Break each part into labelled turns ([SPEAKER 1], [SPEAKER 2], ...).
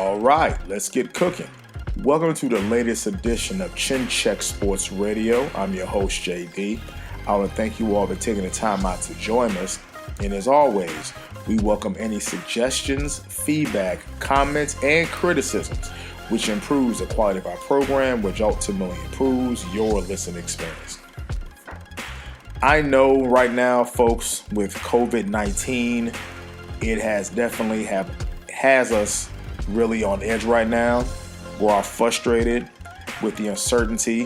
[SPEAKER 1] All right, let's get cooking. Welcome to the latest edition of Chin Check Sports Radio. I'm your host, JD. I want to thank you all for taking the time out to join us. And as always, we welcome any suggestions, feedback, comments, and criticisms, which improves the quality of our program, which ultimately improves your listening experience. I know right now, folks, with COVID-19, it has definitely has us really on edge right now. We're all frustrated with the uncertainty.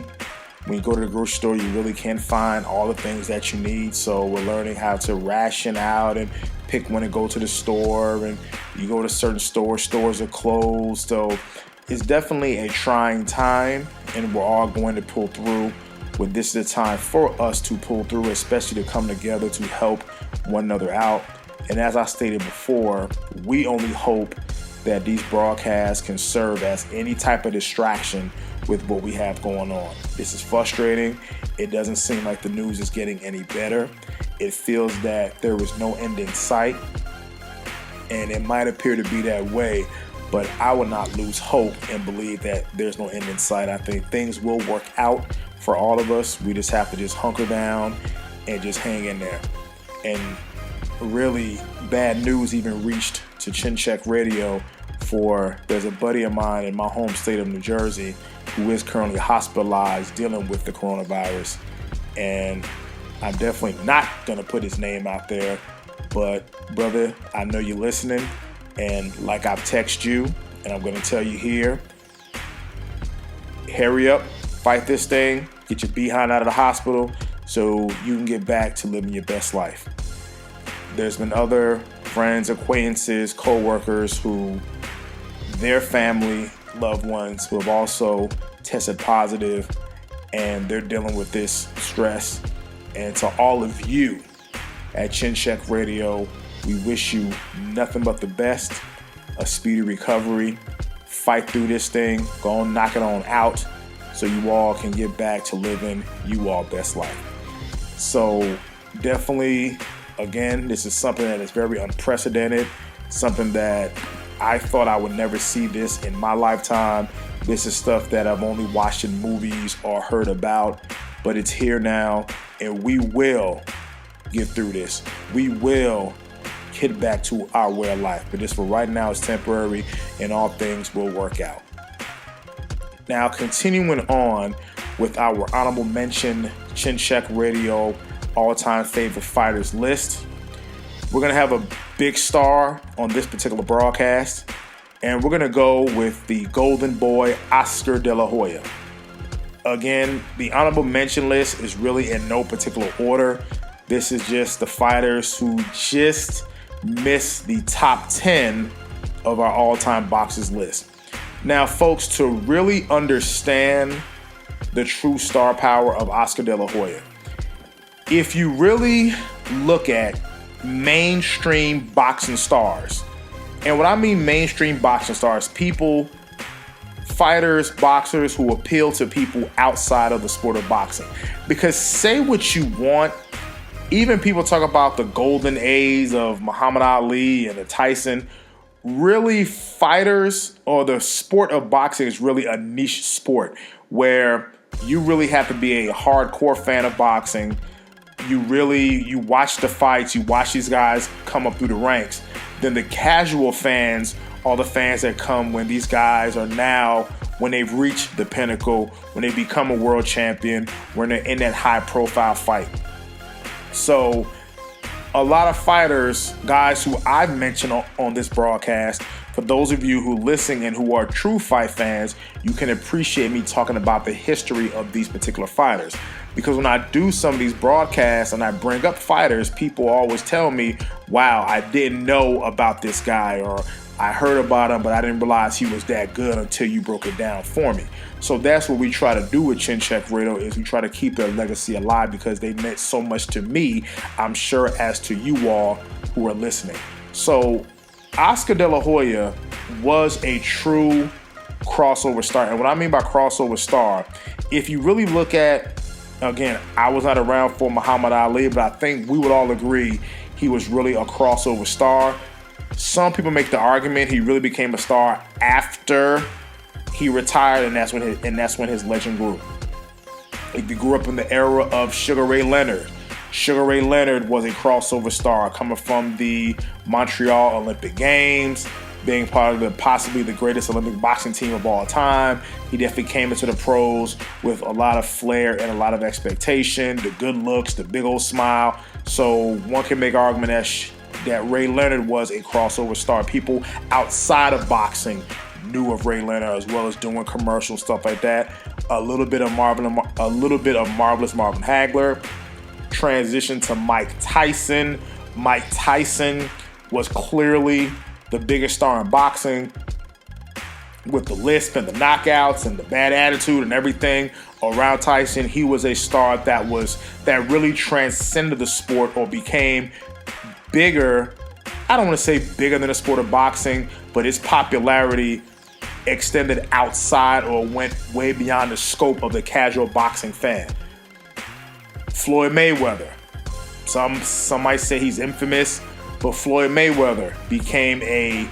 [SPEAKER 1] When you go to the grocery store, you really can't find all the things that you need. So we're learning how to ration out and pick when to go to the store. And you go to certain stores are closed. So it's definitely a trying time, and we're all going to pull through. But this is the time for us to pull through, especially to come together to help one another out. And as I stated before, we only hope that these broadcasts can serve as any type of distraction with what we have going on. This is frustrating. It doesn't seem like the news is getting any better. It feels that there is no end in sight, and it might appear to be that way, but I will not lose hope and believe that there's no end in sight. I think things will work out for all of us. We just have to just hunker down and just hang in there. And really bad news even reached to Chin Check Radio there's a buddy of mine in my home state of New Jersey who is currently hospitalized dealing with the coronavirus. And I'm definitely not going to put his name out there, but brother, I know you're listening, and like I've texted you, and I'm going to tell you here, hurry up, fight this thing, get your behind out of the hospital so you can get back to living your best life. There's been other friends, acquaintances, co-workers who their family, loved ones who have also tested positive, and they're dealing with this stress. And to all of you at Chin Check Radio, we wish you nothing but the best, a speedy recovery, fight through this thing, go on, knock it on out, so you all can get back to living you all best life. So definitely, again, this is something that is very unprecedented, something that I thought I would never see this in my lifetime. This is stuff that I've only watched in movies or heard about, but it's here now, and we will get through this. We will get back to our way of life, but this for right now is temporary, and all things will work out. Now, continuing on with our honorable mention Chin Check Radio all-time favorite fighters list, we're going to have a big star on this particular broadcast, and we're going to go with the golden boy, Oscar De La Hoya. Again, the honorable mention list is really in no particular order. This is just the fighters who just missed the top 10 of our all-time boxers list. Now, folks, to really understand the true star power of Oscar De La Hoya, if you really look at mainstream boxing stars, and what I mean mainstream boxing stars, people, fighters, boxers who appeal to people outside of the sport of boxing. Because say what you want, even people talk about the golden age of Muhammad Ali and the Tyson. Really, fighters or the sport of boxing is really a niche sport where you really have to be a hardcore fan of boxing. You watch the fights, you watch these guys come up through the ranks. Then the casual fans are the fans that come when these guys are now, when they've reached the pinnacle, when they become a world champion, when they're in that high profile fight. So a lot of fighters, guys who I've mentioned on this broadcast, for those of you who listen and who are true fight fans, you can appreciate me talking about the history of these particular fighters. Because when I do some of these broadcasts and I bring up fighters, people always tell me, wow, I didn't know about this guy, or I heard about him, but I didn't realize he was that good until you broke it down for me. So that's what we try to do with Chin Check Radio, is we try to keep their legacy alive because they meant so much to me, I'm sure, as to you all who are listening. So Oscar De La Hoya was a true crossover star. And what I mean by crossover star, if you really look at, again, I was not around for Muhammad Ali, but I think we would all agree he was really a crossover star. Some people make the argument he really became a star after he retired, and that's when his legend grew. If you grew up in the era of Sugar Ray Leonard, Sugar Ray Leonard was a crossover star coming from the Montreal Olympic Games, being part of possibly the greatest Olympic boxing team of all time. He definitely came into the pros with a lot of flair and a lot of expectation, the good looks, the big old smile. So one can make an argument that Ray Leonard was a crossover star. People outside of boxing knew of Ray Leonard, as well as doing commercial stuff like that. A little bit of Marvelous Marvin Hagler. Transition to Mike Tyson. Mike Tyson was clearly the biggest star in boxing, with the lisp and the knockouts and the bad attitude and everything around Tyson. He was a star that really transcended the sport, or became bigger. I don't want to say bigger than the sport of boxing, but his popularity extended outside, or went way beyond the scope of the casual boxing fan. Floyd Mayweather. Some might say he's infamous, but Floyd Mayweather became a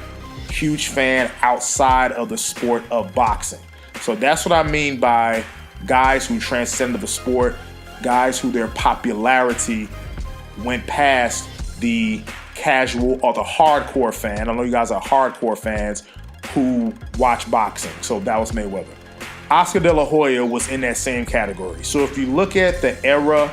[SPEAKER 1] huge fan outside of the sport of boxing. So that's what I mean by guys who transcended the sport, guys who their popularity went past the casual or the hardcore fan. I know you guys are hardcore fans who watch boxing. So that was Mayweather. Oscar De La Hoya was in that same category. So if you look at the era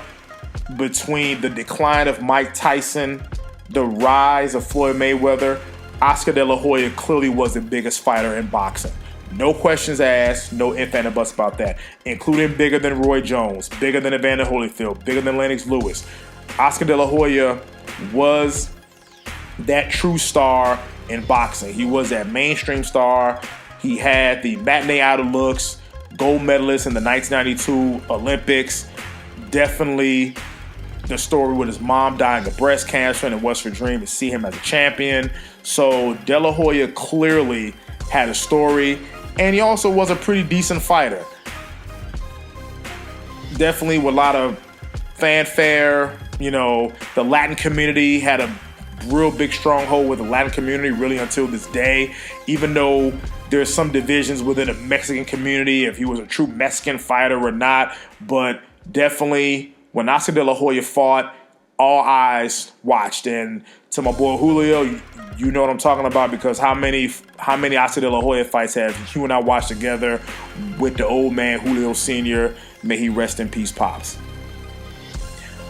[SPEAKER 1] between the decline of Mike Tyson, the rise of Floyd Mayweather, Oscar De La Hoya clearly was the biggest fighter in boxing. No questions asked, no ifs and buts about that. Including bigger than Roy Jones, bigger than Evander Holyfield, bigger than Lennox Lewis. Oscar De La Hoya was that true star in boxing. He was that mainstream star. He had the matinee idol looks, gold medalist in the 1992 Olympics. Definitely the story with his mom dying of breast cancer, and it was her dream to see him as a champion. So De La Hoya clearly had a story, and he also was a pretty decent fighter. Definitely with a lot of fanfare. The Latin community had a real big stronghold with the Latin community really until this day, even though there's some divisions within the Mexican community, if he was a true Mexican fighter or not. But definitely when Oscar De La Hoya fought, all eyes watched. And to my boy Julio, you know what I'm talking about, because how many Oscar De La Hoya fights have you and I watched together with the old man Julio Sr. May he rest in peace, Pops.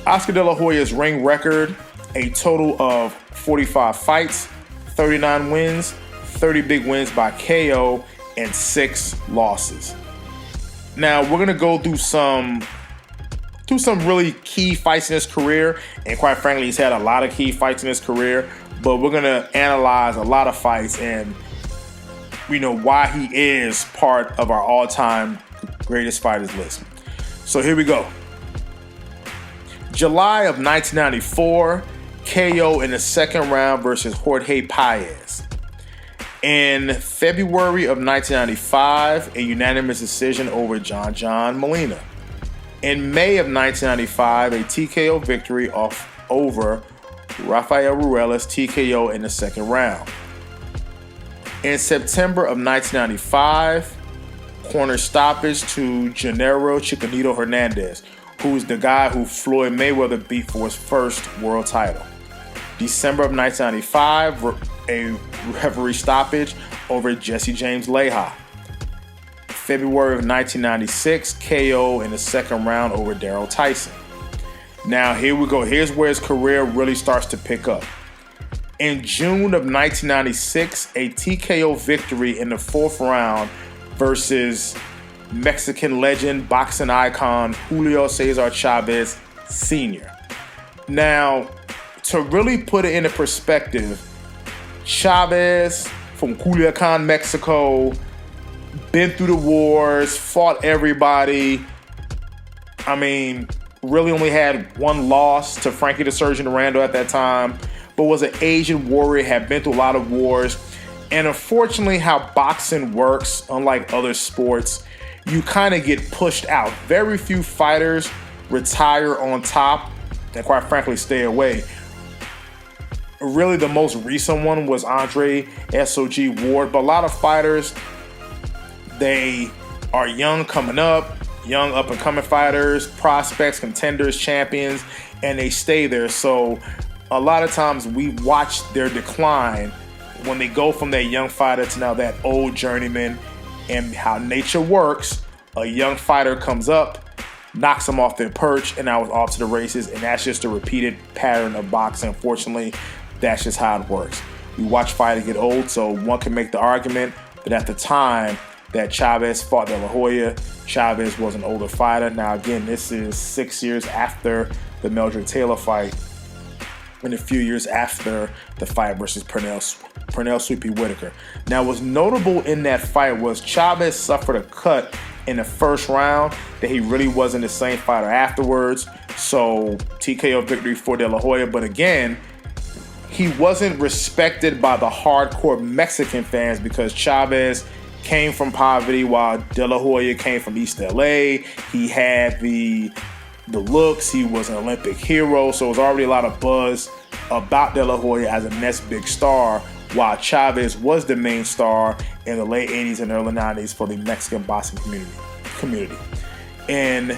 [SPEAKER 1] Oscar De La Hoya's ring record, a total of 45 fights, 39 wins, 30 big wins by KO, and 6 losses. Now we're gonna go through some really key fights in his career, and quite frankly, he's had a lot of key fights in his career. But we're gonna analyze a lot of fights and why he is part of our all-time greatest fighters list. So here we go. July of 1994, KO in the second round versus Jorge Paez. In February of 1995, a unanimous decision over John Molina. In May of 1995, a TKO victory over Rafael Ruelas, TKO in the second round. In September of 1995, corner stoppage to Gennaro Chicanito Hernandez, who's the guy who Floyd Mayweather beat for his first world title. December of 1995, a referee stoppage over Jesse James Leija. February of 1996, KO in the second round over Darryl Tyson. Now here we go. Here's where his career really starts to pick up. In June of 1996, a TKO victory in the fourth round versus Mexican legend, boxing icon Julio Cesar Chavez Sr. Now, to really put it into perspective, Chavez from Culiacan, Mexico, been through the wars, fought everybody. I mean, really only had one loss to Frankie the Surgeon Randall at that time, but was an Asian warrior, had been through a lot of wars. And unfortunately, how boxing works, unlike other sports, you kind of get pushed out. Very few fighters retire on top and quite frankly stay away. Really, the most recent one was Andre SOG Ward. But a lot of fighters, they are young coming up, young up and coming fighters, prospects, contenders, champions, and they stay there. So a lot of times we watch their decline when they go from that young fighter to now that old journeyman. And how nature works, a young fighter comes up, knocks them off their perch, and now it's off to the races. And that's just a repeated pattern of boxing. Unfortunately, that's just how it works. We watch fighters get old, so one can make the argument that at the time that Chavez fought De La Hoya, Chavez was an older fighter. Now, again, this is 6 years after the Meldrick Taylor fight and a few years after the fight versus Pernell Sweepy Whitaker. Now, what's notable in that fight was Chavez suffered a cut in the first round that he really wasn't the same fighter afterwards. So TKO victory for De La Hoya. But again, he wasn't respected by the hardcore Mexican fans because Chavez came from poverty while De La Hoya came from East LA. He had the looks. He was an Olympic hero. So it was already a lot of buzz about De La Hoya as a next big star, while Chavez was the main star in the late 80s and early 90s for the Mexican boxing community. In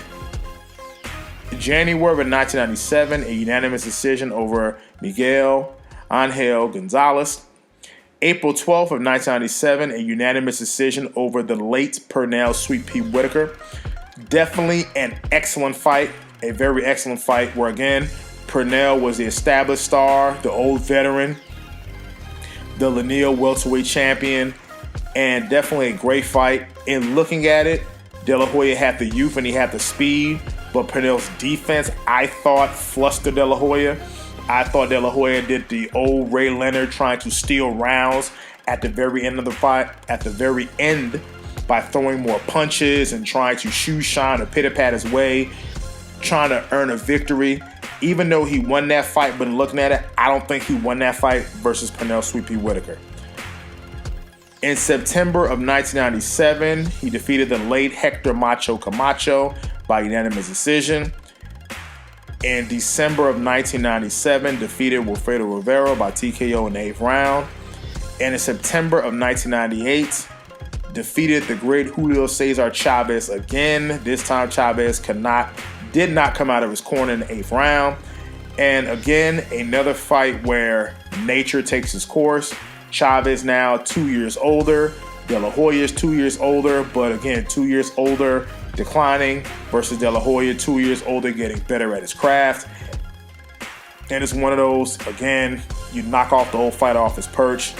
[SPEAKER 1] January of 1997, a unanimous decision over Miguel Angel Gonzalez. April 12th of 1997, a unanimous decision over the late Pernell Sweet Pea Whitaker. Definitely an excellent fight, a very excellent fight where, again, Pernell was the established star, the old veteran, the lineal welterweight champion, and definitely a great fight. In looking at it, De La Hoya had the youth and he had the speed, but Pernell's defense, I thought, flustered De La Hoya. I thought De La Hoya did the old Ray Leonard trying to steal rounds at the very end of the fight, by throwing more punches and trying to shoe shine or pit-a-pat his way, trying to earn a victory. Even though he won that fight, but looking at it, I don't think he won that fight versus Pernell Sweet Pea Whitaker. In September of 1997, he defeated the late Hector Macho Camacho by unanimous decision. In December of 1997, defeated Wilfredo Rivera by TKO in the 8th round. And in September of 1998, defeated the great Julio Cesar Chavez again. This time Chavez did not come out of his corner in the 8th round. And again, another fight where nature takes its course. Chavez now 2 years older. De La Hoya is 2 years older, but again, 2 years older, declining, versus De La Hoya 2 years older, getting better at his craft. And it's one of those, again, you knock off the old fighter off his perch.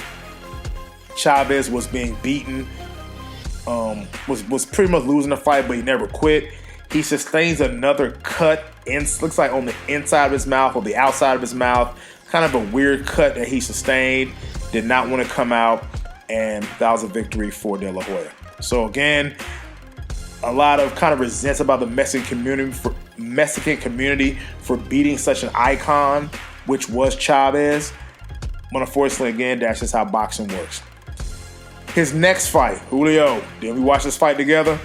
[SPEAKER 1] Chavez was being beaten, was pretty much losing the fight, but he never quit. He sustains another cut, looks like on the inside of his mouth or the outside of his mouth. Kind of a weird cut that he sustained. Did not want to come out, and that was a victory for De La Hoya. So again, a lot of kind of resentment about the Mexican community for beating such an icon, which was Chavez. But unfortunately, again, that's just how boxing works. His next fight, Julio. Did we watch this fight together?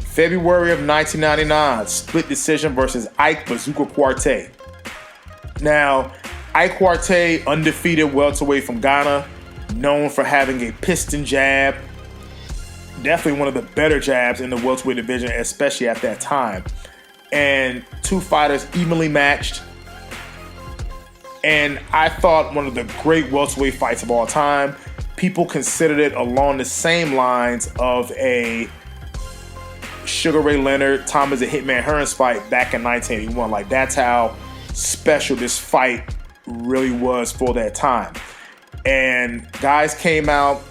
[SPEAKER 1] February of 1999, split decision versus Ike Bazooka Quartey. Now, Ike Quartey, undefeated welterweight from Ghana, known for having a piston jab. Definitely one of the better jabs in the welterweight division, especially at that time. And two fighters evenly matched. And I thought one of the great welterweight fights of all time. People considered it along the same lines of a Sugar Ray Leonard, Thomas the Hitman Hearns fight back in 1981. Like, that's how special this fight really was for that time. And guys came out,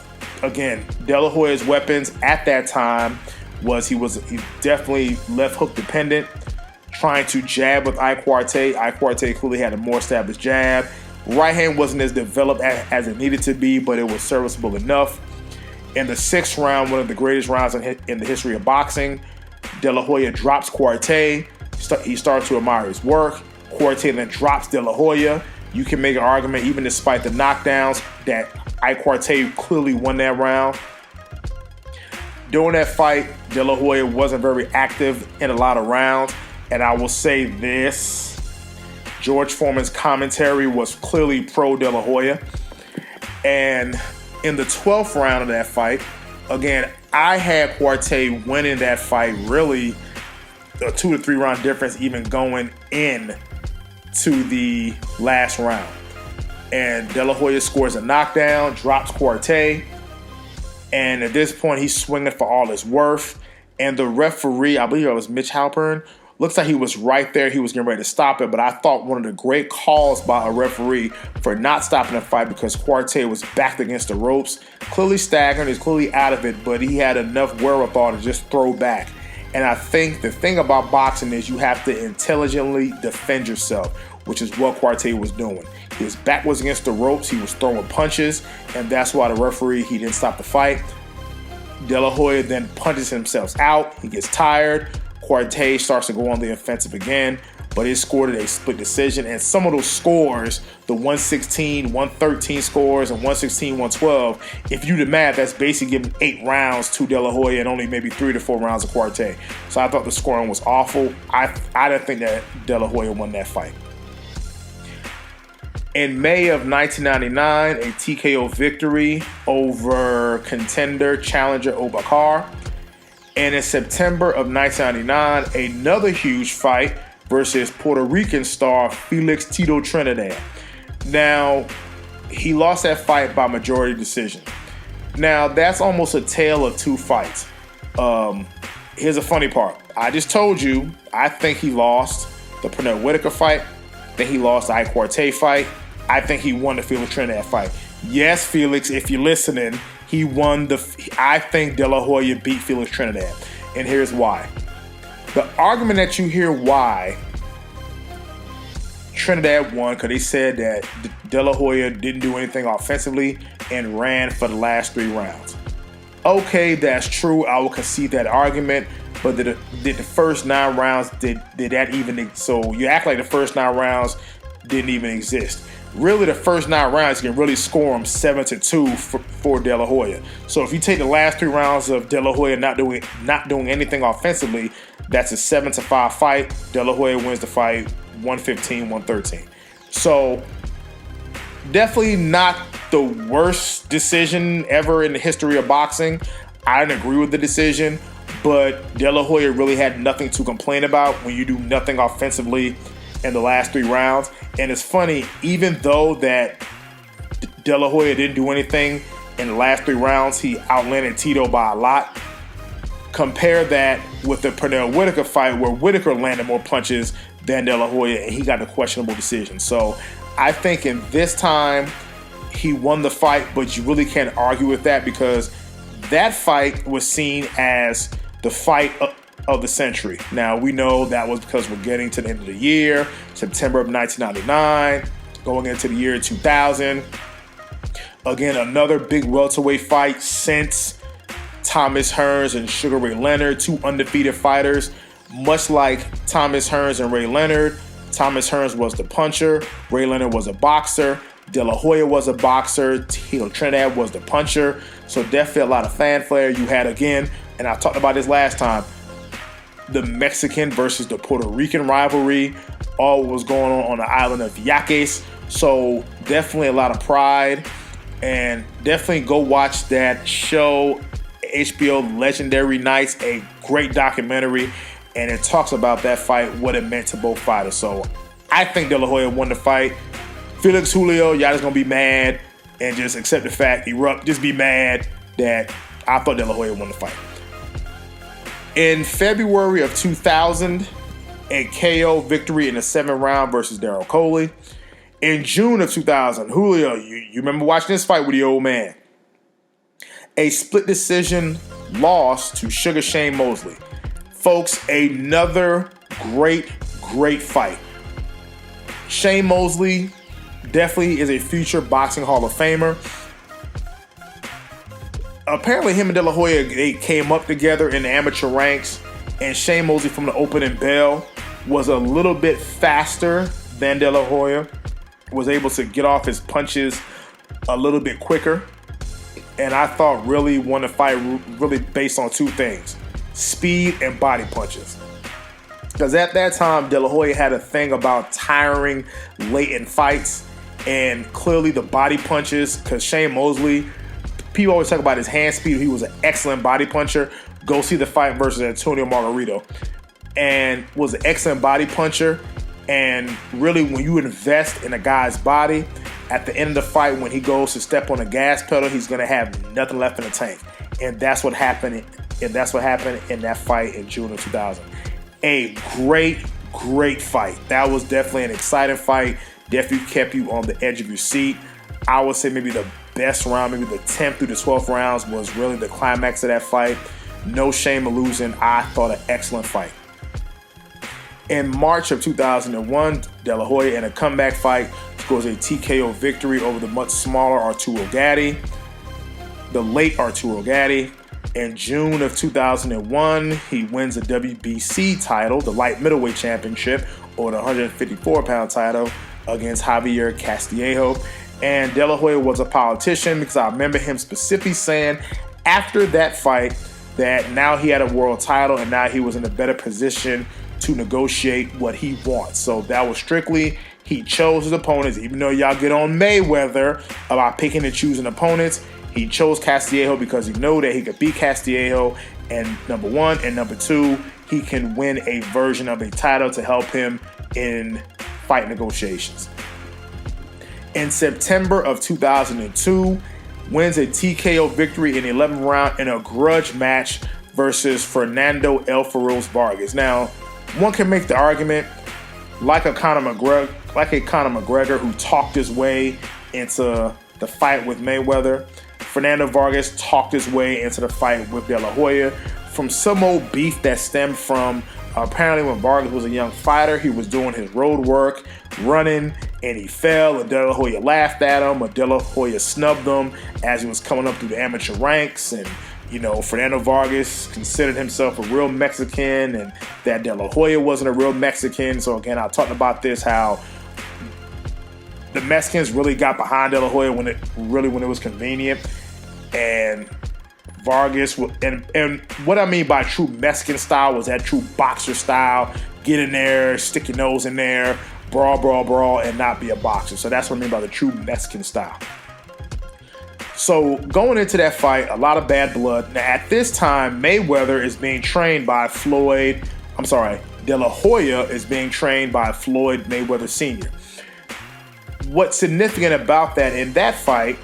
[SPEAKER 1] again, De La Hoya's weapons at that time was he definitely left hook dependent, trying to jab with Ike Quartey. Ike Quartey clearly had a more established jab. Right hand wasn't as developed as it needed to be, but it was serviceable enough. In the 6th round, one of the greatest rounds in the history of boxing, De La Hoya drops Quartey. He starts to admire his work. Quartey then drops De La Hoya. You can make an argument, even despite the knockdowns, that Ike Quartey clearly won that round. During that fight, De La Hoya wasn't very active in a lot of rounds. And I will say this, George Foreman's commentary was clearly pro De La Hoya. And in the 12th round of that fight, again, I had Quartey winning that fight, really a 2 to 3 round difference, even going in to the last round. And De La Hoya scores a knockdown, drops Quartey, and at this point he's swinging for all his worth. And the referee, I believe it was Mitch Halpern, looks like he was right there. He was getting ready to stop it, but I thought one of the great calls by a referee for not stopping the fight, because Quartey was backed against the ropes, clearly staggering, he's clearly out of it, but he had enough wherewithal to just throw back. And I think the thing about boxing is you have to intelligently defend yourself, which is what Quartey was doing. His back was against the ropes, he was throwing punches, and that's why the referee, he didn't stop the fight. De La Hoya then punches himself out, he gets tired. Quartey starts to go on the offensive again, but it scored a split decision. And some of those scores, the 116, 113 scores and 116, 112, if you do the math, that's basically giving 8 rounds to De La Hoya and only maybe 3 to 4 rounds of Quartey. So I thought the scoring was awful. I didn't think that De La Hoya won that fight. In May of 1999, a TKO victory over contender challenger Obakar. And in September of 1999, another huge fight versus Puerto Rican star Felix Tito Trinidad. Now, he lost that fight by majority decision. Now, that's almost a tale of 2 fights. Here's a funny part. I just told you, I think he lost the Pernell Whitaker fight. I think he lost the Ike Quartey fight. I think he won the Felix Trinidad fight. Yes, Felix, if you're listening, he won I think De La Hoya beat Felix Trinidad. And here's why. The argument that you hear why Trinidad won, because they said that De La Hoya didn't do anything offensively and ran for the last 3 rounds. Okay, that's true. I will concede that argument. But did the first 9 rounds, did that even, so you act like the first 9 rounds didn't even exist. Really, the first 9 rounds, you can really score them 7-2 for De La Hoya. So if you take the last 3 rounds of De La Hoya not doing anything offensively, that's a 7-5 fight. De La Hoya wins the fight 115-113. So definitely not the worst decision ever in the history of boxing. I didn't agree with the decision, but De La Hoya really had nothing to complain about when you do nothing offensively in the last 3 rounds. And it's funny, even though that De La Hoya didn't do anything in the last 3 rounds, he outlanded Tito by a lot. Compare that with the Pernell Whitaker fight, where Whitaker landed more punches than De La Hoya, and he got a questionable decision. So I think in this time, he won the fight, but you really can't argue with that, because that fight was seen as the fight of the century. Now, we know that was because we're getting to the end of the year, September of 1999, going into the year 2000. Again, another big welterweight fight since Thomas Hearns and Sugar Ray Leonard, 2 undefeated fighters. Much like Thomas Hearns and Ray Leonard, Thomas Hearns was the puncher, Ray Leonard was a boxer, De La Hoya was a boxer, Tito Trinidad was the puncher. So definitely a lot of fanfare. You had, again, and I talked about this last time, the Mexican versus the Puerto Rican rivalry, all was going on the island of Yaques. So definitely a lot of pride, and definitely go watch that show, HBO Legendary Nights, a great documentary, and it talks about that fight, what it meant to both fighters. So I think De La Hoya won the fight. Felix, Julio, y'all just gonna be mad and just accept the fact, erupt, just be mad that I thought De La Hoya won the fight. In February of 2000, a KO victory in the 7th round versus Daryl Coley. In June of 2000, Julio, you remember watching this fight with the old man. A split decision loss to Sugar Shane Mosley. Folks, another great fight. Shane Mosley definitely is a future boxing Hall of Famer. Apparently him and De La Hoya, they came up together in the amateur ranks, and Shane Mosley from the opening bell was a little bit faster than De La Hoya, was able to get off his punches a little bit quicker, and I thought really won the fight really based on 2 things: speed and body punches. Because at that time, De La Hoya had a thing about tiring late in fights, and clearly the body punches, because Shane Mosley, people always talk about his hand speed. He was an excellent body puncher. Go see the fight versus Antonio Margarito. And was an excellent body puncher. And really, when you invest in a guy's body, at the end of the fight, when he goes to step on the gas pedal, he's going to have nothing left in the tank. And that's what happened. And that's what happened in that fight in June of 2000. A great fight. That was definitely an exciting fight. Definitely kept you on the edge of your seat. I would say maybe the best round, maybe the 10th through the 12th rounds was really the climax of that fight. No shame in losing. I thought an excellent fight. In March of 2001, De La Hoya in a comeback fight scores a TKO victory over the much smaller Arturo Gatti, the late Arturo Gatti. In June of 2001, he wins the WBC title, the light middleweight championship, or the 154-pound title against Javier Castillejo. And De La Hoya was a politician, because I remember him specifically saying after that fight that now he had a world title and now he was in a better position to negotiate what he wants. So that was strictly, he chose his opponents. Even though y'all get on Mayweather about picking and choosing opponents, he chose Castillejo because he knew that he could beat Castillejo, and number one, and number two, he can win a version of a title to help him in fight negotiations. In September of 2002, wins a TKO victory in the 11th round in a grudge match versus Fernando El Feroz Vargas. Now, one can make the argument, like a Conor McGregor who talked his way into the fight with Mayweather, Fernando Vargas talked his way into the fight with De La Hoya from some old beef that stemmed from apparently when Vargas was a young fighter, he was doing his road work, running, and he fell, and De La Hoya laughed at him, or De La Hoya snubbed him as he was coming up through the amateur ranks. And you know, Fernando Vargas considered himself a real Mexican, and that De La Hoya wasn't a real Mexican. So again, I talked about this, how the Mexicans really got behind De La Hoya when it was convenient. And Vargas, and what I mean by true Mexican style was that true boxer style. Get in there, stick your nose in there, brawl, and not be a boxer. So that's what I mean by the true Mexican style. So going into that fight, a lot of bad blood. Now at this time, Mayweather is being trained by De La Hoya is being trained by Floyd Mayweather Sr. What's significant about that, in that fight,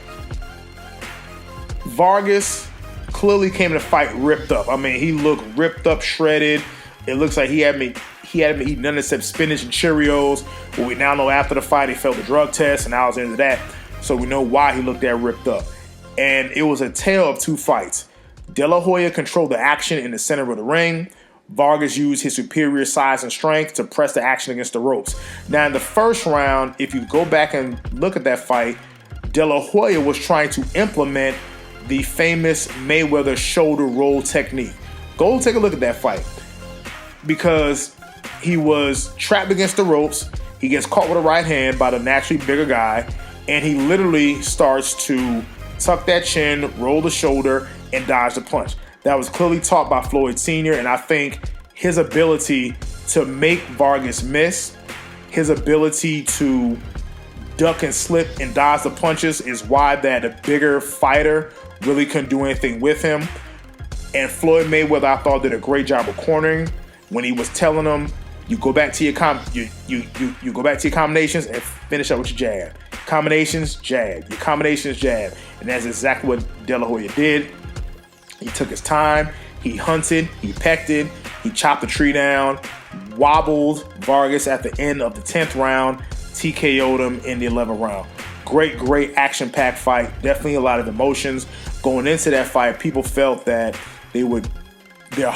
[SPEAKER 1] Vargas clearly came to the fight ripped up. I mean, he looked ripped up, shredded. It looks like he hadn't been eating nothing except spinach and Cheerios. But we now know after the fight he failed the drug test, and I was into that. So we know why he looked that ripped up. And it was a tale of two fights. De La Hoya controlled the action in the center of the ring. Vargas used his superior size and strength to press the action against the ropes. Now in the first round, if you go back and look at that fight, De La Hoya was trying to implement the famous Mayweather shoulder roll technique. Go take a look at that fight, because he was trapped against the ropes. He gets caught with a right hand by the naturally bigger guy, and he literally starts to tuck that chin, roll the shoulder, and dodge the punch. That was clearly taught by Floyd Sr., and I think his ability to make Vargas miss, his ability to duck and slip and dodge the punches is why that a bigger fighter really couldn't do anything with him. And Floyd Mayweather, I thought, did a great job of cornering when he was telling him, you go back to your you go back to your combinations and finish up with your jab. Combinations, jab. Your combinations, jab. And that's exactly what De La Hoya did. He took his time. He hunted. He pecked it. He chopped the tree down. Wobbled Vargas at the end of the 10th round. TKO'd him in the 11th round. Great action-packed fight. Definitely a lot of emotions. Going into that fight, people felt that their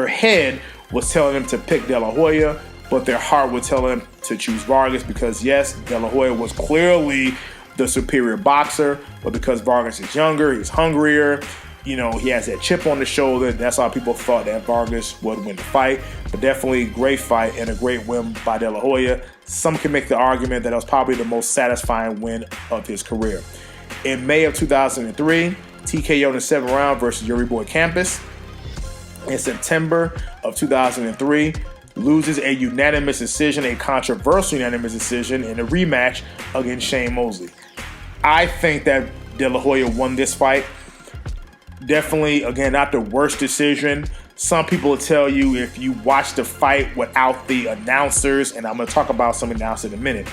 [SPEAKER 1] head was telling them to pick De La Hoya, but their heart would tell them to choose Vargas, because yes, De La Hoya was clearly the superior boxer, but because Vargas is younger, he's hungrier, you know, he has that chip on the shoulder. That's how people thought that Vargas would win the fight. But definitely great fight and a great win by De La Hoya. Some can make the argument that it was probably the most satisfying win of his career. In May of 2003, TKO in the 7th round versus Yuri Boy Campos. In September of 2003, loses a unanimous decision, a controversial unanimous decision in a rematch against Shane Mosley. I think that De La Hoya won this fight. Definitely, again, not the worst decision. Some people will tell you if you watch the fight without the announcers, and I'm going to talk about some announcers in a minute.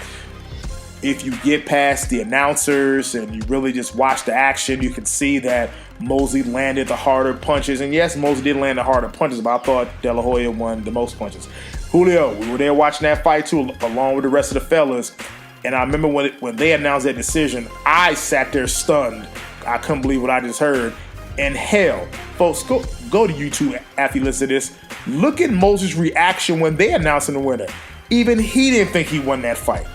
[SPEAKER 1] If you get past the announcers and you really just watch the action, you can see that Mosley landed the harder punches. And yes, Mosley did land the harder punches, but I thought De La Hoya won the most punches. Julio, we were there watching that fight too, along with the rest of the fellas. And I remember when they announced that decision, I sat there stunned. I couldn't believe what I just heard. And hell, folks, go to YouTube after you listen to this. Look at Mosley's reaction when they announced him the winner. Even he didn't think he won that fight.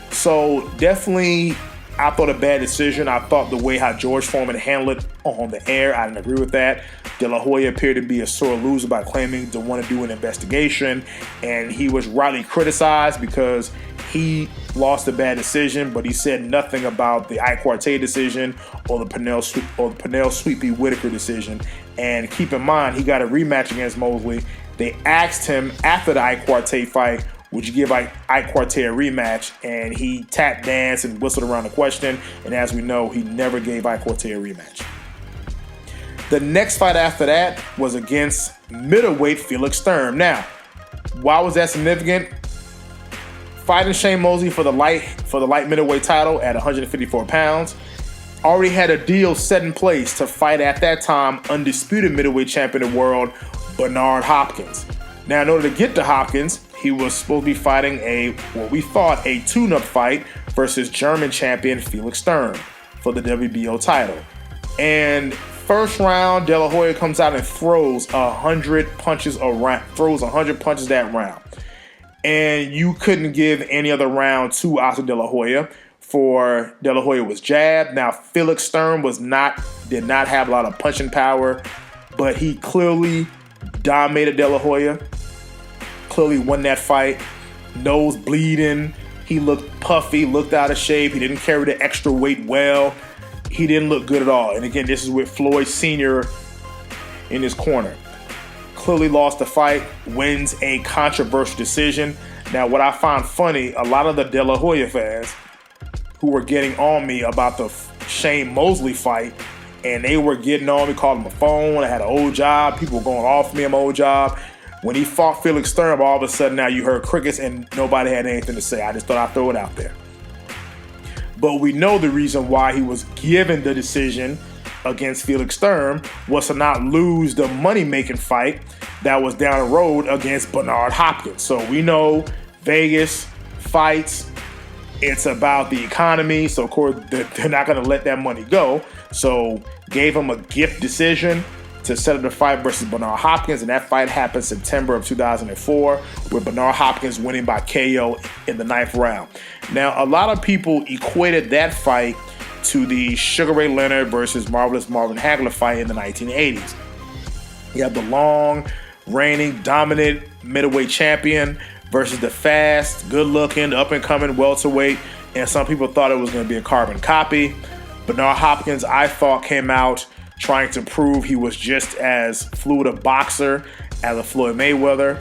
[SPEAKER 1] So definitely, I thought a bad decision. I thought the way how George Foreman handled it on the air, I didn't agree with that. De La Hoya appeared to be a sore loser by claiming to want to do an investigation, and he was rightly criticized because he lost a bad decision, but he said nothing about the Ike Quartet decision or the Pernell Sweet Whitaker decision. And keep in mind, he got a rematch against Mosley. They asked him after the Ike Quartet fight, would you give Ike Quartet a rematch? And he tap danced and whistled around the question. And as we know, he never gave Ike Quartet a rematch. The next fight after that was against middleweight Felix Sturm. Now, why was that significant? Fighting Shane Mosley for the light middleweight title at 154 pounds. Already had a deal set in place to fight at that time undisputed middleweight champion of the world, Bernard Hopkins. Now, in order to get to Hopkins, he was supposed to be fighting what we thought a tune-up fight versus German champion Felix Sturm for the WBO title. And first round, De La Hoya comes out and throws 100 punches that round. And you couldn't give any other round to Oscar De La Hoya. For De La Hoya was jab. Now, Felix Sturm did not have a lot of punching power, but he clearly dominated De La Hoya. Clearly won that fight. Nose bleeding. He looked puffy, looked out of shape. He didn't carry the extra weight well. He didn't look good at all. And again, this is with Floyd Sr. in his corner. Clearly lost the fight, wins a controversial decision. Now, what I find funny, a lot of the De La Hoya fans who were getting on me about the Shane Mosley fight, and they were getting on me, calling my phone. I had an old job. People were going off me on my old job. When he fought Felix Sturm, all of a sudden now you heard crickets and nobody had anything to say. I just thought I'd throw it out there. But we know the reason why he was given the decision against Felix Sturm was to not lose the money-making fight that was down the road against Bernard Hopkins. So we know Vegas fights, it's about the economy. So, of course, they're not going to let that money go. So gave him a gift decision to set up the fight versus Bernard Hopkins, and that fight happened September of 2004 with Bernard Hopkins winning by KO in the 9th round. Now, a lot of people equated that fight to the Sugar Ray Leonard versus Marvelous Marvin Hagler fight in the 1980s. You have the long, reigning, dominant middleweight champion versus the fast, good-looking, up-and-coming welterweight, and some people thought it was going to be a carbon copy. Bernard Hopkins, I thought, came out trying to prove he was just as fluid a boxer as a Floyd Mayweather,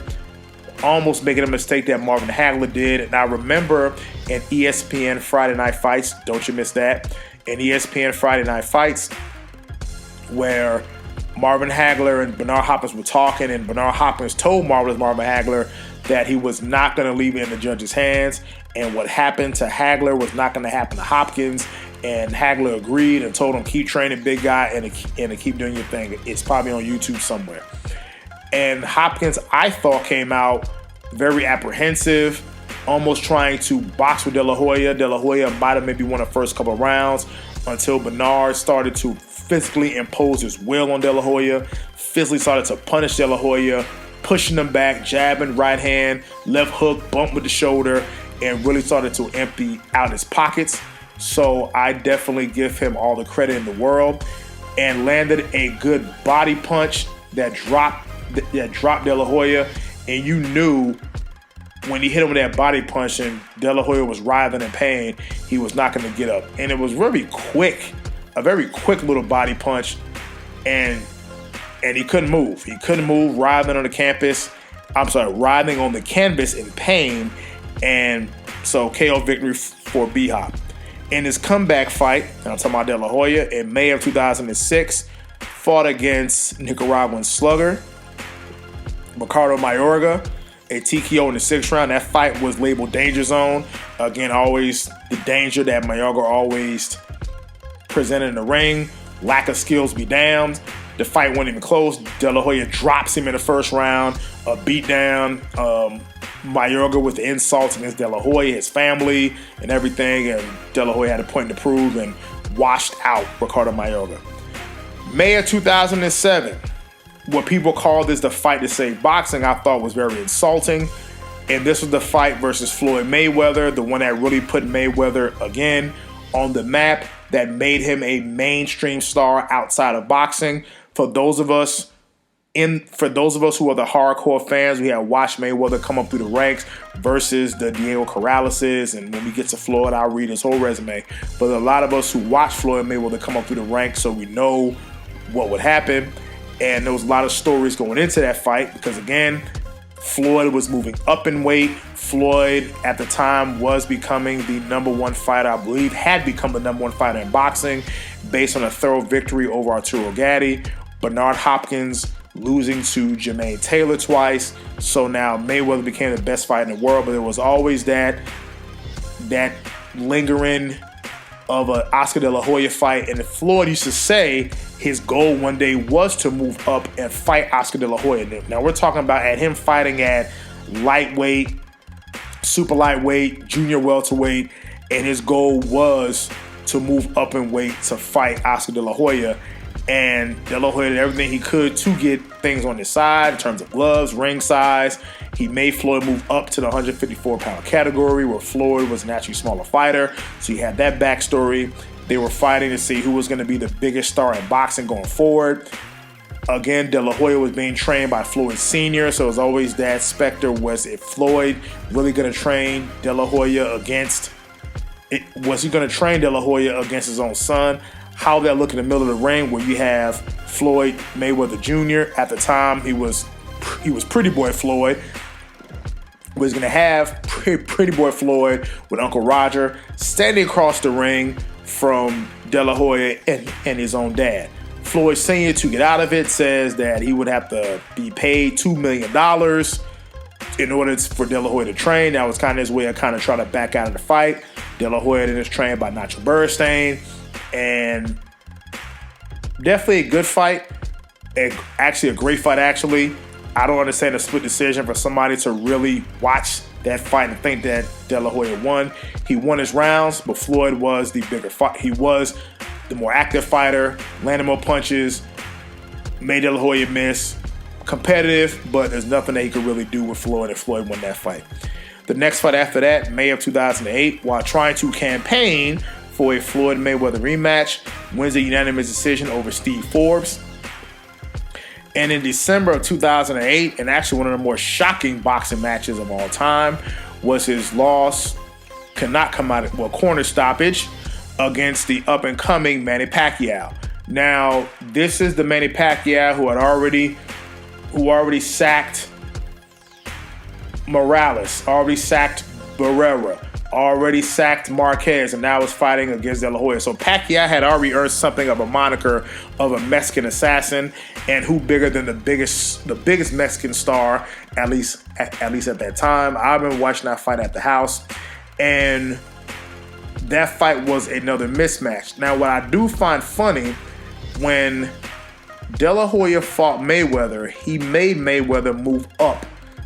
[SPEAKER 1] almost making a mistake that Marvin Hagler did. And I remember in ESPN Friday Night Fights, don't you miss that, in ESPN Friday Night Fights, where Marvin Hagler and Bernard Hopkins were talking, and Bernard Hopkins told Marvin Hagler that he was not going to leave it in the judge's hands, and what happened to Hagler was not going to happen to Hopkins. And Hagler agreed and told him, keep training, big guy, and to keep doing your thing. It's probably on YouTube somewhere. And Hopkins, I thought, came out very apprehensive, almost trying to box with De La Hoya. De La Hoya might have maybe won the first couple of rounds until Bernard started to physically impose his will on De La Hoya, physically started to punish De La Hoya, pushing him back, jabbing, right hand, left hook, bump with the shoulder, and really started to empty out his pockets. So I definitely give him all the credit in the world, and landed a good body punch that dropped De La Hoya. And you knew when he hit him with that body punch and De La Hoya was writhing in pain, he was not going to get up. And it was very quick, a very quick little body punch, and he couldn't move. He couldn't move, writhing on the campus. writhing on the canvas in pain, and so KO victory for B-Hop. In his comeback fight, and I'm talking about De La Hoya, in May of 2006, fought against Nicaraguan slugger Ricardo Mayorga, a TKO in the 6th round. That fight was labeled Danger Zone. Again, always the danger that Mayorga always presented in the ring. Lack of skills be damned. The fight wasn't even close. De La Hoya drops him in the 1st round, a beatdown. Mayorga with the insults against De La Hoya, his family, and everything, and De La Hoya had a point to prove and washed out Ricardo Mayorga. May of 2007, what people call this the fight to save boxing, I thought was very insulting. And this was the fight versus Floyd Mayweather, the one that really put Mayweather again on the map, that made him a mainstream star outside of boxing. For those of us who are the hardcore fans, we had watched Mayweather come up through the ranks versus the Diego Corrales, and when we get to Floyd, I'll read his whole resume. But a lot of us who watched Floyd Mayweather come up through the ranks, so we know what would happen. And there was a lot of stories going into that fight because, again, Floyd was moving up in weight. Floyd, at the time, was becoming the #1 fighter, I believe, had become the #1 fighter in boxing based on a thorough victory over Arturo Gatti. Bernard Hopkins losing to Jermaine Taylor twice. So now Mayweather became the best fighter in the world, but there was always that lingering of an Oscar De La Hoya fight. And Floyd used to say his goal one day was to move up and fight Oscar De La Hoya. Now we're talking about at him fighting at lightweight, super lightweight, junior welterweight, and his goal was to move up in weight to fight Oscar De La Hoya. And De La Hoya did everything he could to get things on his side in terms of gloves, ring size. He made Floyd move up to the 154-pound category, where Floyd was a naturally smaller fighter. So you had that backstory. They were fighting to see who was going to be the biggest star in boxing going forward. Again, De La Hoya was being trained by Floyd Sr., so it was always that specter, was if Floyd really going to train De La Hoya against was he going to train De La Hoya against his own son? How that look in the middle of the ring, where you have Floyd Mayweather Jr. At the time, he was Pretty Boy Floyd. Was going to have Pretty Boy Floyd with Uncle Roger standing across the ring from De La Hoya and his own dad. Floyd Sr., to get out of it, says that he would have to be paid $2 million in order for De La Hoya to train. That was kind of his way of kind of trying to back out of the fight. De La Hoya then is trained by Nacho Bernstein. And definitely a good fight. Actually, a great fight, actually. I don't understand a split decision for somebody to really watch that fight and think that De La Hoya won. He won his rounds, but Floyd was the bigger fight. He was the more active fighter, landed more punches, made De La Hoya miss. Competitive, but there's nothing that he could really do with Floyd, and Floyd won that fight. The next fight after that, May of 2008, while trying to campaign for a Floyd Mayweather rematch, wins a unanimous decision over Steve Forbes. And in December of 2008, and actually one of the more shocking boxing matches of all time, was his loss, corner stoppage against the up-and-coming Manny Pacquiao. Now, this is the Manny Pacquiao who already sacked Morales, already sacked Barrera, already sacked Marquez, and now is fighting against De La Hoya. So Pacquiao had already earned something of a moniker of a Mexican assassin, and who bigger than the biggest Mexican star, at least at that time. I've been watching that fight at the house, and that fight was another mismatch. Now, what I do find funny, when De La Hoya fought Mayweather, he made Mayweather move up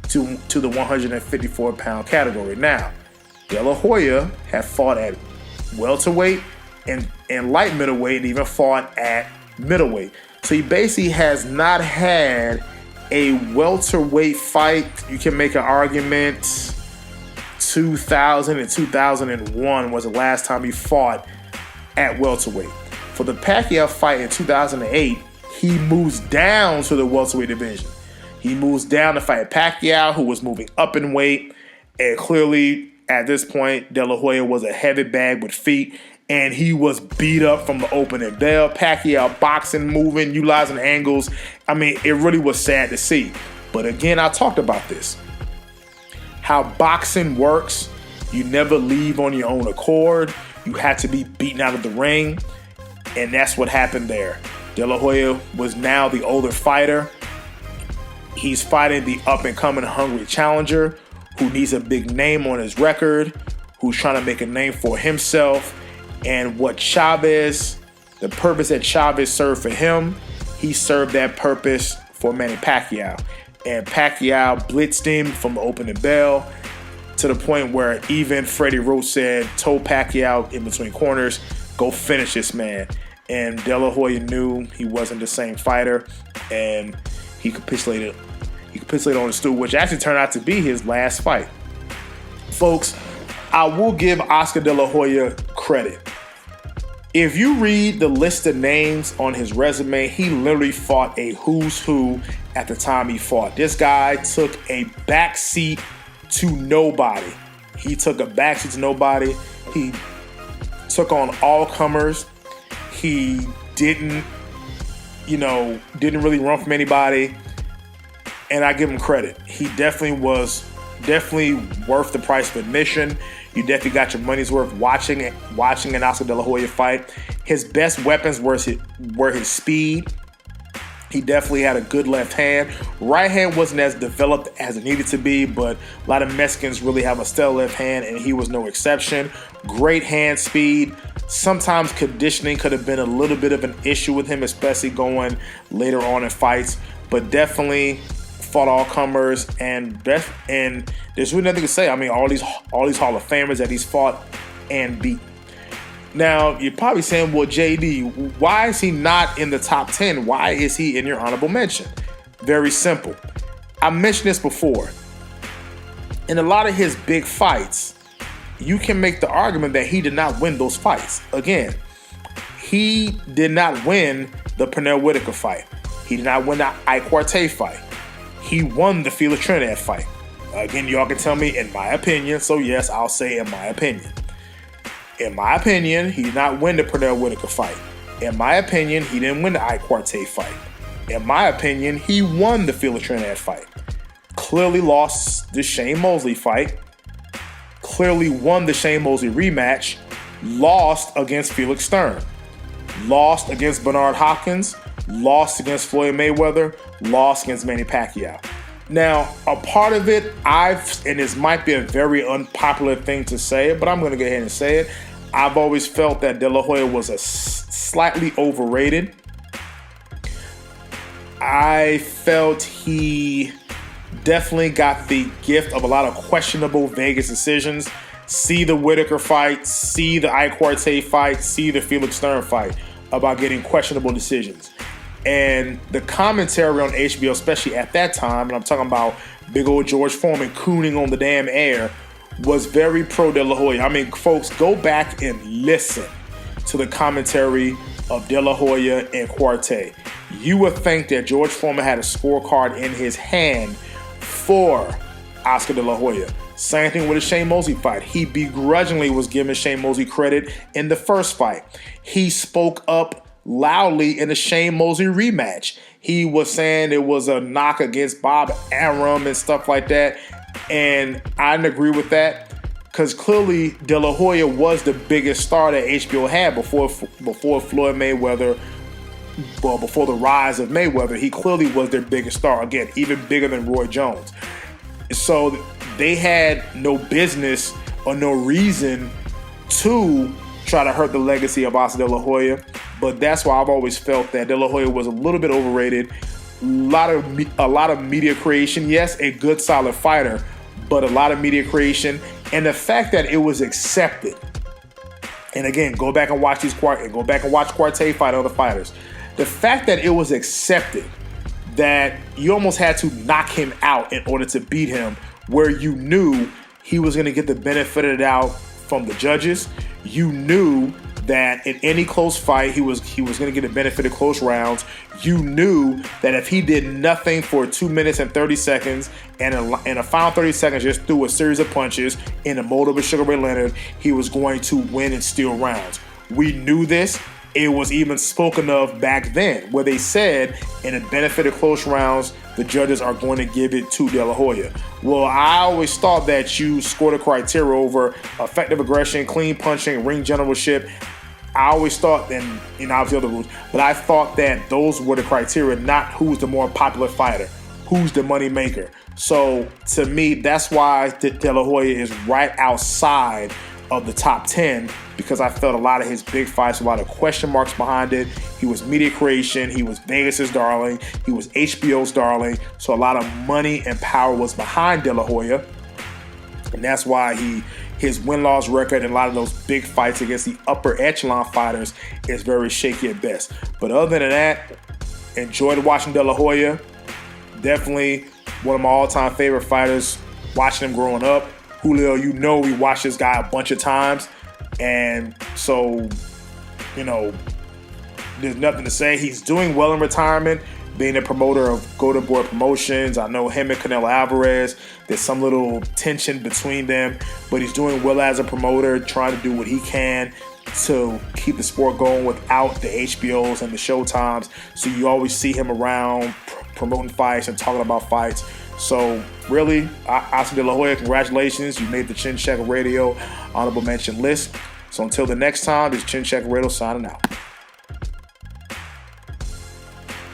[SPEAKER 1] to the 154-pound category. Now, De La Hoya had fought at welterweight and light middleweight, and even fought at middleweight. So he basically has not had a welterweight fight. You can make an argument 2000 and 2001 was the last time he fought at welterweight. For the Pacquiao fight in 2008, he moves down to the welterweight division. He moves down to fight Pacquiao, who was moving up in weight, and clearly at this point, De La Hoya was a heavy bag with feet, and he was beat up from the opening bell. Pacquiao boxing, moving, utilizing angles. I mean, it really was sad to see. But again, I talked about this. How boxing works, you never leave on your own accord. You had to be beaten out of the ring. And that's what happened there. De La Hoya was now the older fighter. He's fighting the up-and-coming hungry challenger who needs a big name on his record, who's trying to make a name for himself. And what Chavez, the purpose that Chavez served for him, he served that purpose for Manny Pacquiao. And Pacquiao blitzed him from the opening bell to the point where even Freddie Roach told Pacquiao in between corners, go finish this man. And De La Hoya knew he wasn't the same fighter, and he capitulated. He capitulated on the stool, which actually turned out to be his last fight. Folks, I will give Oscar De La Hoya credit. If you read the list of names on his resume, he literally fought a who's who at the time he fought. This guy took a backseat to nobody. He took a backseat to nobody. He took on all comers. He didn't really run from anybody. And I give him credit. He definitely was worth the price of admission. You definitely got your money's worth watching an Oscar De La Hoya fight. His best weapons were his speed. He definitely had a good left hand. Right hand wasn't as developed as it needed to be, but a lot of Mexicans really have a stellar left hand, and he was no exception. Great hand speed. Sometimes conditioning could have been a little bit of an issue with him, especially going later on in fights, but definitely fought all comers, and there's really nothing to say. I mean, all these Hall of Famers that he's fought and beat. Now, you're probably saying, well, JD, why is he not in the top 10? Why is he in your honorable mention? Very simple. I mentioned this before. In a lot of his big fights, you can make the argument that he did not win those fights. Again, he did not win the Pernell Whitaker fight. He did not win the Ike Quartey fight. He won the Felix Trinidad fight. Again, y'all can tell me in my opinion, so yes, I'll say in my opinion. In my opinion, he did not win the Pernell Whitaker fight. In my opinion, he didn't win the Ike Quartey fight. In my opinion, he won the Felix Trinidad fight. Clearly lost the Shane Mosley fight. Clearly won the Shane Mosley rematch. Lost against Felix Stern. Lost against Bernard Hopkins. Lost against Floyd Mayweather. Lost against Manny Pacquiao. Now, a part of it, and this might be a very unpopular thing to say, but I'm going to go ahead and say it. I've always felt that De La Hoya was slightly overrated. I felt he definitely got the gift of a lot of questionable Vegas decisions. See the Whitaker fight, see the Ike Quartey fight, see the Felix Stern fight about getting questionable decisions. And the commentary on HBO, especially at that time, and I'm talking about big old George Foreman cooning on the damn air, was very pro De La Hoya. I mean, folks, go back and listen to the commentary of De La Hoya and Quartey. You would think that George Foreman had a scorecard in his hand for Oscar De La Hoya. Same thing with the Shane Mosley fight. He begrudgingly was giving Shane Mosley credit in the first fight. He spoke up loudly in the Shane Mosley rematch. He was saying it was a knock against Bob Arum and stuff like that. And I didn't agree with that because clearly De La Hoya was the biggest star that HBO had before Floyd Mayweather. Well, before the rise of Mayweather, he clearly was their biggest star. Again, even bigger than Roy Jones. So they had no business or no reason to try to hurt the legacy of Oscar De La Hoya. But that's why I've always felt that De La Hoya was a little bit overrated. A lot of media creation. Yes, a good, solid fighter, but a lot of media creation. And the fact that it was accepted. And again, go back and watch Quartey fight other fighters. The fact that it was accepted that you almost had to knock him out in order to beat him, where you knew he was going to get the benefit of the doubt from the judges. You knew that in any close fight, he was going to get the benefit of close rounds. You knew that if he did nothing for 2 minutes and 30 seconds and in a final 30 seconds just threw a series of punches in the mold of a Sugar Ray Leonard, he was going to win and steal rounds. We knew this. it was even spoken of back then, where they said in the benefit of close rounds, the judges are going to give it to De La Hoya. Well, I always thought that you scored a criteria over effective aggression, clean punching, ring generalship. I always thought, and obviously other rules, but I thought that those were the criteria, not who's the more popular fighter, who's the money maker. So to me, that's why De La Hoya is right outside of the top 10, because I felt a lot of his big fights, a lot of question marks behind it. He was media creation. He was Vegas's darling. He was HBO's darling. So a lot of money and power was behind De La Hoya. And that's why his win-loss record in a lot of those big fights against the upper echelon fighters is very shaky at best. But other than that, enjoyed watching De La Hoya. Definitely one of my all-time favorite fighters, watching him growing up. Julio, you know we watched this guy a bunch of times. And so, there's nothing to say. He's doing well in retirement, being a promoter of Golden Boy Promotions. I know him and Canelo Alvarez, there's some little tension between them, but he's doing well as a promoter, trying to do what he can to keep the sport going without the HBOs and the Showtimes. So you always see him around promoting fights and talking about fights. So really, Oscar De La Hoya, congratulations. You made the Chin Check Radio honorable mention list. So until the next time, this is Chin Check Radio signing out.